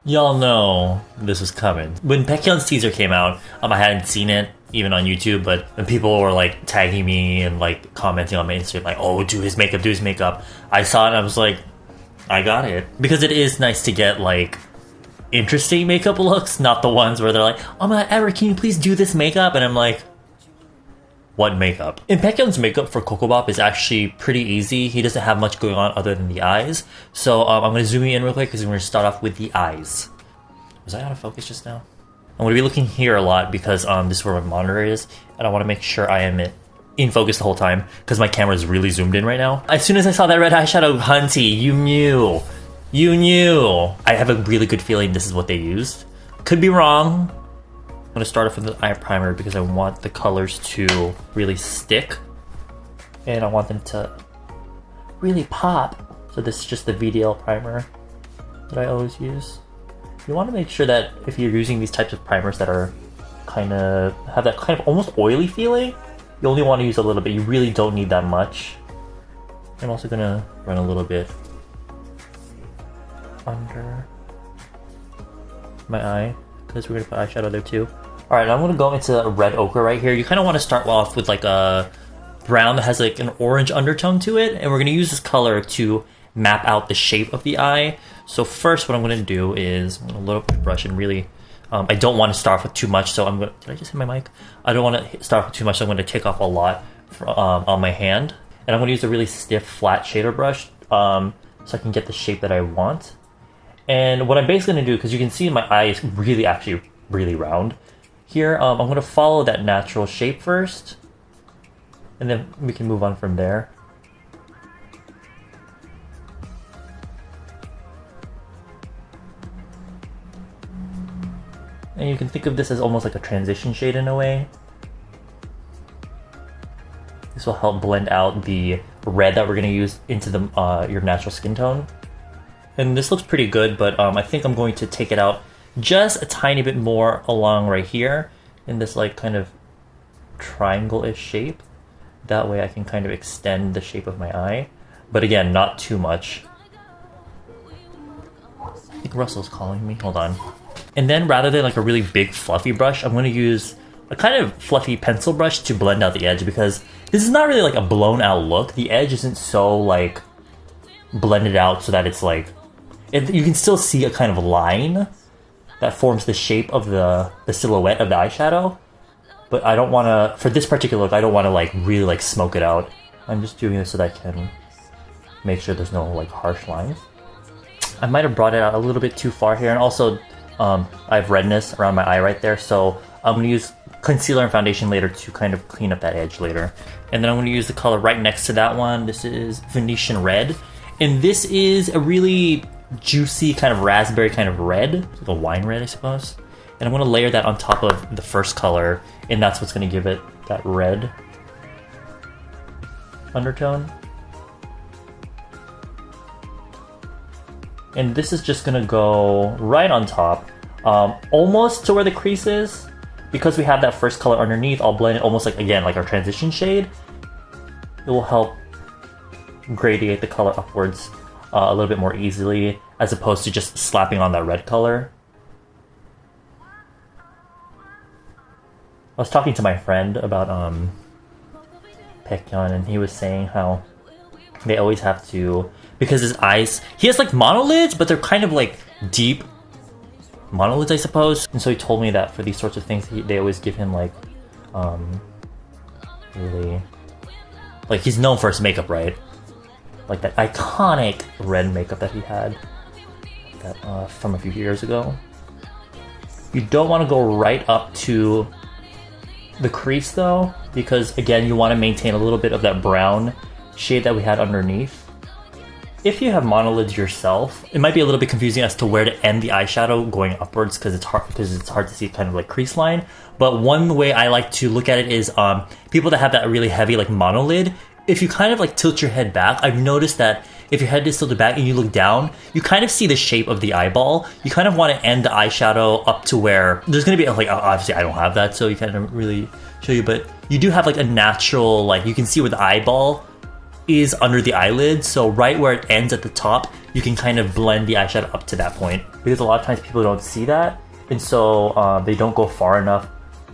Y'all know this was coming. When Baekhyun's teaser came out, I hadn't seen it even on YouTube, but when people were like tagging me and like commenting on my Instagram, like, oh, do his makeup, I saw it and I was like, I got it. Because it is nice to get like interesting makeup looks, not the ones where they're like, oh my god, Eric, can you please do this makeup? And I'm like, what makeup? And Baekhyun's makeup for Kokobop is actually pretty easy. He doesn't have much going on other than the eyes. So I'm going to zoom in real quick because we're going to start off with the eyes. Was I out of focus just now? I'm going to be looking here a lot because this is where my monitor is. And I want to make sure I am in focus the whole time because my camera is really zoomed in right now. As soon as I saw that red eyeshadow, Hunty, you knew. You knew. I have a really good feeling this is what they used. Could be wrong. I'm going to start off with the eye primer because I want the colors to really stick and I want them to really pop. So this is just the VDL primer that I always use. You want to make sure that if you're using these types of primers that are have that kind of almost oily feeling, you only want to use a little bit. You really don't need that much. I'm also going to run a little bit under my eye because we're going to put eyeshadow there too. Alright, I'm going to go into red ochre right here. You kind of want to start off with like a brown that has like an orange undertone to it. And we're going to use this color to map out the shape of the eye. So first what I'm going to do is I'm going to load up my brush and really... I don't want to start off with too much, so I'm going to... Did I just hit my mic? I don't want to start off with too much, so I'm going to take off a lot on my hand. And I'm going to use a really stiff, flat shader brush so I can get the shape that I want. And what I'm basically going to do, because you can see my eye is actually really round. Here, I'm going to follow that natural shape first, and then we can move on from there. And you can think of this as almost like a transition shade in a way. This will help blend out the red that we're going to use into your natural skin tone. And this looks pretty good, but I think I'm going to take it out just a tiny bit more along right here in this like kind of triangle-ish shape. That way I can kind of extend the shape of my eye. But again, not too much. I think Russell's calling me. Hold on. And then rather than like a really big fluffy brush, I'm going to use a kind of fluffy pencil brush to blend out the edge because this is not really like a blown out look. The edge isn't so like blended out so that it's like... you can still see a kind of line that forms the shape of the silhouette of the eyeshadow. But I don't want to, for this particular look, I don't want to like really like smoke it out. I'm just doing this so that I can make sure there's no like harsh lines. I might have brought it out a little bit too far here, and also I have redness around my eye right there, so I'm going to use concealer and foundation later to kind of clean up that edge later. And then I'm going to use the color right next to that one. This is Venetian Red, and this is a really juicy kind of raspberry kind of red, like a wine red I suppose. And I'm going to layer that on top of the first color, and that's what's going to give it that red undertone. And this is just going to go right on top, almost to where the crease is. Because we have that first color underneath, I'll blend it almost like, again, like our transition shade. It will help gradiate the color upwards a little bit more easily, as opposed to just slapping on that red color. I was talking to my friend about Baekhyun, and he was saying how they always have to, because his eyes, he has like monolids, but they're kind of like deep monolids, I suppose. And so he told me that for these sorts of things, they always give him like really, like he's known for his makeup, right? Like that iconic red makeup that he had that from a few years ago. You don't want to go right up to the crease though, because again, you want to maintain a little bit of that brown shade that we had underneath. If you have monolids yourself, it might be a little bit confusing as to where to end the eyeshadow going upwards because it's hard to see kind of like crease line. But one way I like to look at it is people that have that really heavy like monolid, if you kind of like tilt your head back, I've noticed that if your head is tilted back and you look down, you kind of see the shape of the eyeball. You kind of want to end the eyeshadow up to where there's going to be like, obviously I don't have that, so you can't really show you, but you do have like a natural, like you can see where the eyeball is under the eyelid. So right where it ends at the top, you can kind of blend the eyeshadow up to that point. Because a lot of times people don't see that, and so they don't go far enough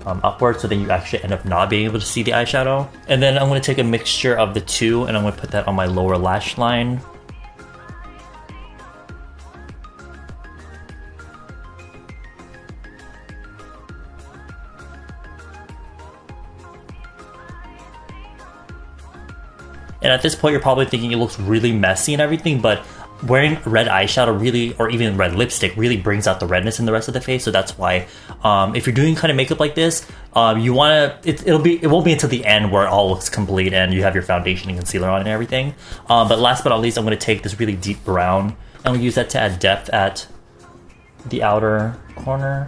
upward, so then you actually end up not being able to see the eyeshadow. And then I'm going to take a mixture of the two, and I'm going to put that on my lower lash line. And at this point, you're probably thinking it looks really messy and everything, but wearing red eyeshadow really, or even red lipstick, really brings out the redness in the rest of the face. So that's why, if you're doing kind of makeup like this, you want to, it won't be until the end where it all looks complete and you have your foundation and concealer on and everything. But last but not least, I'm going to take this really deep brown and we'll use that to add depth at the outer corner.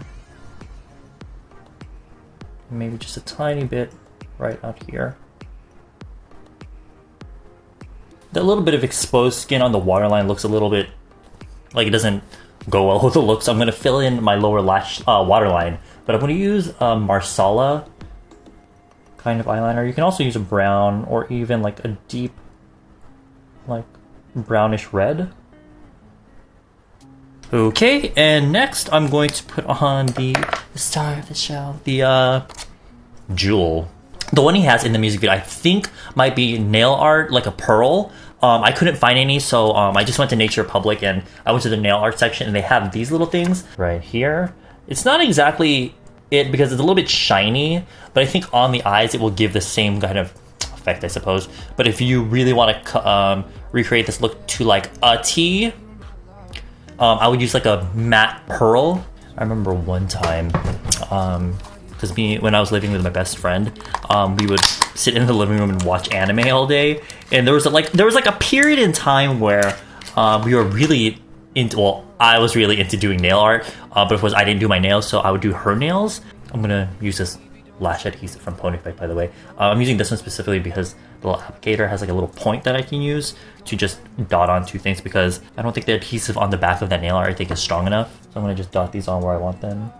Maybe just a tiny bit right out here. That little bit of exposed skin on the waterline looks a little bit like it doesn't go well with the look, so I'm going to fill in my lower lash waterline. But I'm going to use a Marsala kind of eyeliner. You can also use a brown or even like a deep, like brownish red. Okay, and next I'm going to put on the star of the show, the jewel. The one he has in the music video, I think, might be nail art, like a pearl. I couldn't find any, so I just went to Nature Public and I went to the nail art section and they have these little things right here. It's not exactly it because it's a little bit shiny, but I think on the eyes it will give the same kind of effect, I suppose. But if you really want to recreate this look to like a T, I would use like a matte pearl. I remember one time, because when I was living with my best friend, we would sit in the living room and watch anime all day. And there was like a period in time where we were really into, well, I was really into doing nail art, but of course I didn't do my nails, so I would do her nails. I'm gonna use this lash adhesive from Pony Effect, by the way. I'm using this one specifically because the little applicator has like a little point that I can use to just dot on two things, because I don't think the adhesive on the back of that nail art I think is strong enough. So I'm gonna just dot these on where I want them.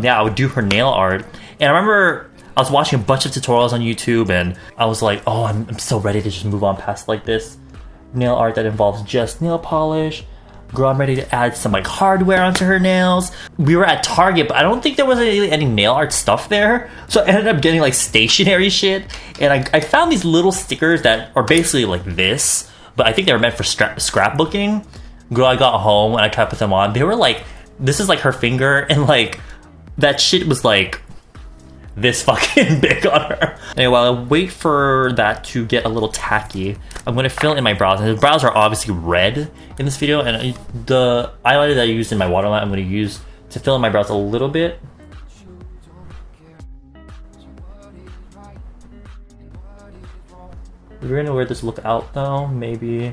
Yeah, I would do her nail art, and I remember I was watching a bunch of tutorials on YouTube and I was like, oh, I'm so ready to just move on past like this nail art that involves just nail polish. Girl, I'm ready to add some like hardware onto her nails. We were at Target, but I don't think there was really any nail art stuff there, so I ended up getting like stationery shit, and I found these little stickers that are basically like this, but I think they were meant for scrapbooking. Girl, I got home and I tried to put them on. They were like, this is like her finger, and like that shit was like this fucking big on her. Anyway, while I wait for that to get a little tacky, I'm going to fill in my brows. And the brows are obviously red in this video, and the eyeliner that I used in my waterline I'm going to use to fill in my brows a little bit. If you're going to wear this look out though, maybe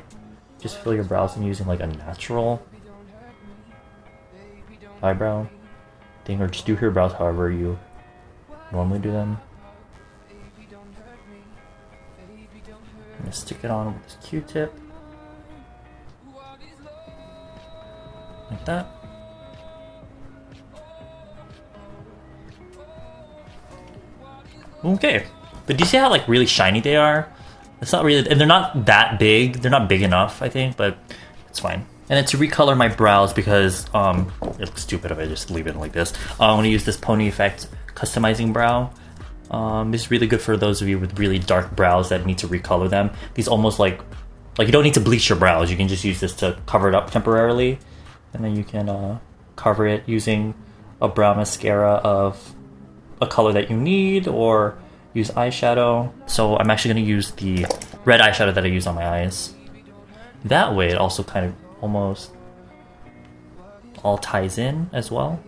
just fill your brows in using like a natural eyebrow thing, or just do your brows however you normally do them. I'm gonna stick it on with this Q-tip. Like that. Okay. But do you see how like really shiny they are? It's not really, and they're not that big. They're not big enough, I think, but it's fine. And then to recolor my brows, because it looks stupid if I just leave it like this, I'm gonna use this Pony Effect customizing brow. This is really good for those of you with really dark brows that need to recolor them. These almost like you don't need to bleach your brows. You can just use this to cover it up temporarily, and then you can cover it using a brow mascara of a color that you need, or use eyeshadow. So I'm actually going to use the red eyeshadow that I use on my eyes. That way it also kind of almost all ties in as well.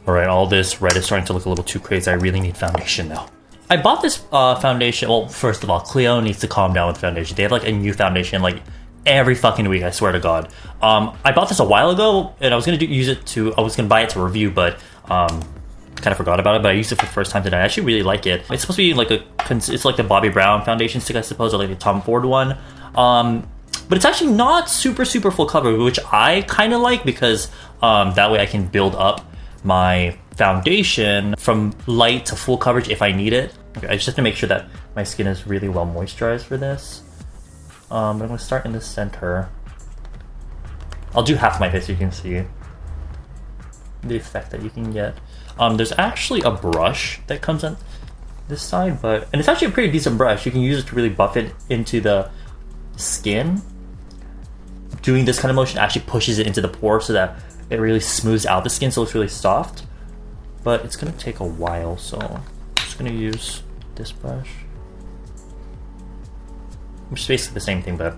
Alright, all this red is starting to look a little too crazy. I really need foundation now. I bought this foundation. Well, first of all, Cleo needs to calm down with foundation. They have like a new foundation like every fucking week, I swear to God. I bought this a while ago, and I was gonna I was gonna buy it to review, but kind of forgot about it. But I used it for the first time today. I actually really like it. It's supposed to be like it's like the Bobbi Brown foundation stick, I suppose, or like the Tom Ford one. But it's actually not super full coverage, which I kind of like, because that way I can build up my foundation from light to full coverage if I need it. Okay, I just have to make sure that my skin is really well moisturized for this. I'm going to start in the center. I'll do half my face so you can see the effect that you can get. There's actually a brush that comes on this side, and it's actually a pretty decent brush. You can use it to really buff it into the skin. Doing this kind of motion actually pushes it into the pore so that it really smooths out the skin so it's really soft. But it's going to take a while, so I'm just going to use this brush. Which is basically the same thing, but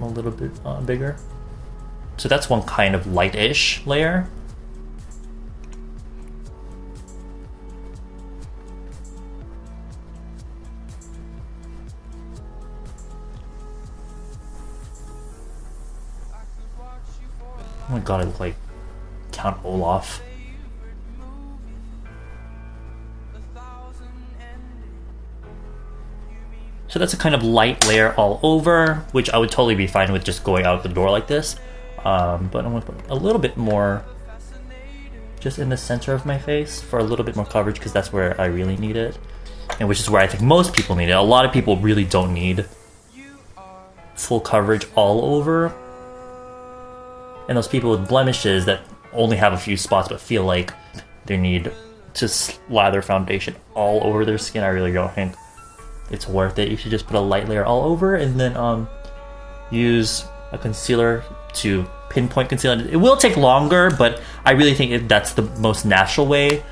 a little bit bigger. So that's one kind of light-ish layer. Oh my god, I look like Count Olaf. So that's a kind of light layer all over, which I would totally be fine with just going out the door like this. But I'm going to put a little bit more just in the center of my face for a little bit more coverage because that's where I really need it. And which is where I think most people need it. A lot of people really don't need full coverage all over. And those people with blemishes that only have a few spots but feel like they need to slather foundation all over their skin, I really don't think it's worth it. You should just put a light layer all over and then use a concealer to pinpoint concealer. It will take longer, but I really think that's the most natural way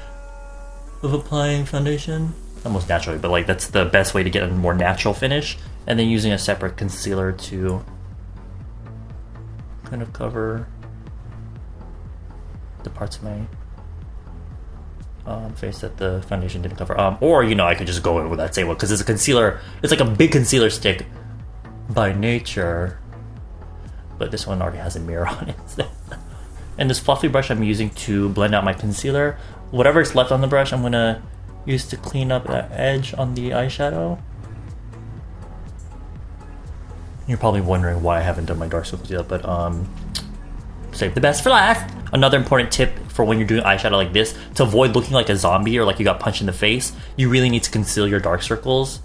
of applying foundation. Not most natural way, but like that's the best way to get a more natural finish. And then using a separate concealer to kind of cover the parts of my face that the foundation didn't cover. Or, you know, I could just go in with that same one because it's a concealer. It's like a big concealer stick by nature. But this one already has a mirror on it. And this fluffy brush I'm using to blend out my concealer. Whatever is left on the brush, I'm going to use to clean up that edge on the eyeshadow. You're probably wondering why I haven't done my dark circles yet, but save the best for last. Another important tip for when you're doing eyeshadow like this, to avoid looking like a zombie or like you got punched in the face, you really need to conceal your dark circles.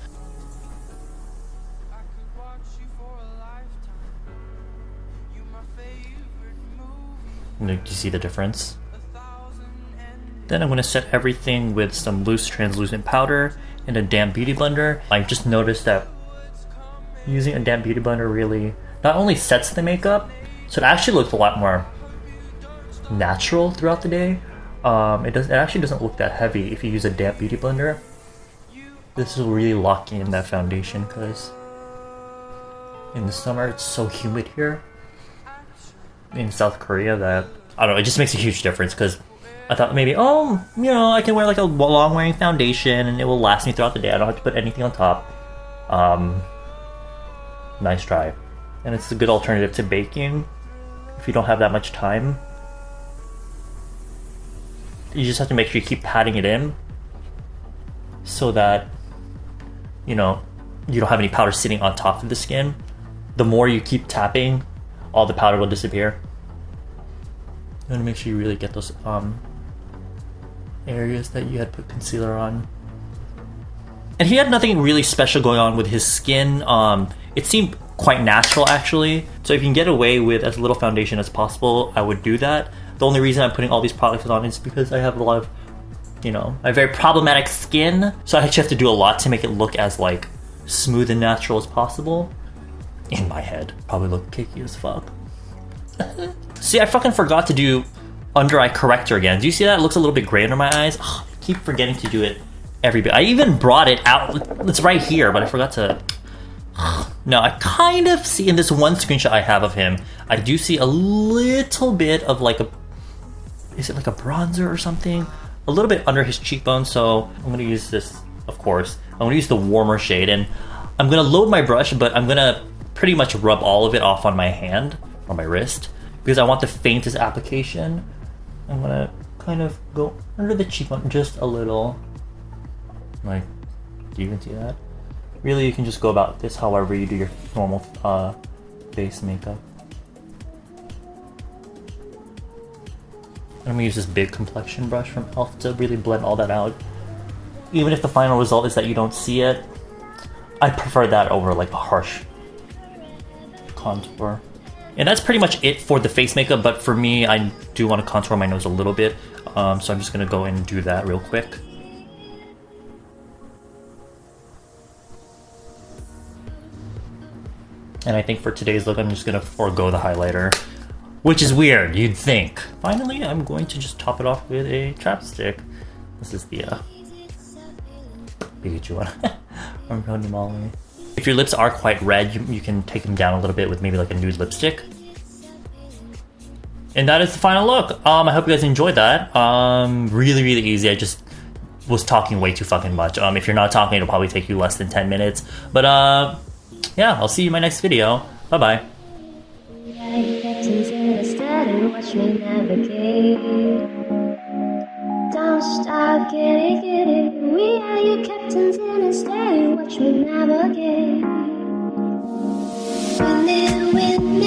Do you see the difference? Then I'm going to set everything with some loose translucent powder and a damp beauty blender. I just noticed that using a damp beauty blender really not only sets the makeup, so it actually looks a lot more natural throughout the day. It actually doesn't look that heavy if you use a damp beauty blender. This will really lock in that foundation because in the summer it's so humid here in South Korea that, I don't know, it just makes a huge difference because I thought maybe, oh, you know, I can wear like a long wearing foundation and it will last me throughout the day. I don't have to put anything on top. Nice try. And it's a good alternative to baking if you don't have that much time. You just have to make sure you keep patting it in so that, you know, you don't have any powder sitting on top of the skin. The more you keep tapping, all the powder will disappear. You want to make sure you really get those areas that you had put concealer on. And he had nothing really special going on with his skin. It seemed quite natural actually. So if you can get away with as little foundation as possible, I would do that. The only reason I'm putting all these products on is because I have a lot of, you know, I have very problematic skin. So I actually have to do a lot to make it look as like smooth and natural as possible. In my head, probably look cakey as fuck. See, I fucking forgot to do under eye corrector again. Do you see that? It looks a little bit gray under my eyes. Oh, I keep forgetting to do it every bit. I even brought it out. It's right here, but I forgot to. Now, I kind of see in this one screenshot I have of him, I do see a little bit of like a, is it like a bronzer or something? A little bit under his cheekbone, so I'm going to use this, of course. I'm going to use the warmer shade, and I'm going to load my brush, but I'm going to pretty much rub all of it off on my hand, on my wrist, because I want the faintest application. I'm going to kind of go under the cheekbone just a little. Like, do you even see that? Really, you can just go about this however you do your normal face makeup. I'm gonna use this big complexion brush from else to really blend all that out. Even if the final result is that you don't see it, I prefer that over like a harsh contour. And that's pretty much it for the face makeup, but for me, I do want to contour my nose a little bit, so I'm just gonna go and do that real quick. And I think for today's look, I'm just gonna forego the highlighter, which is weird, you'd think. Finally, I'm going to just top it off with a chapstick. This is the Pikachu one. If your lips are quite red, you can take them down a little bit with maybe like a nude lipstick. And that is the final look. I hope you guys enjoyed that. Really, really easy. I just was talking way too fucking much. If you're not talking, it'll probably take you less than 10 minutes. But yeah, I'll see you in my next video. Bye-bye. Don't stop, get it. We are your captains in a steady, watch me navigate. Win it.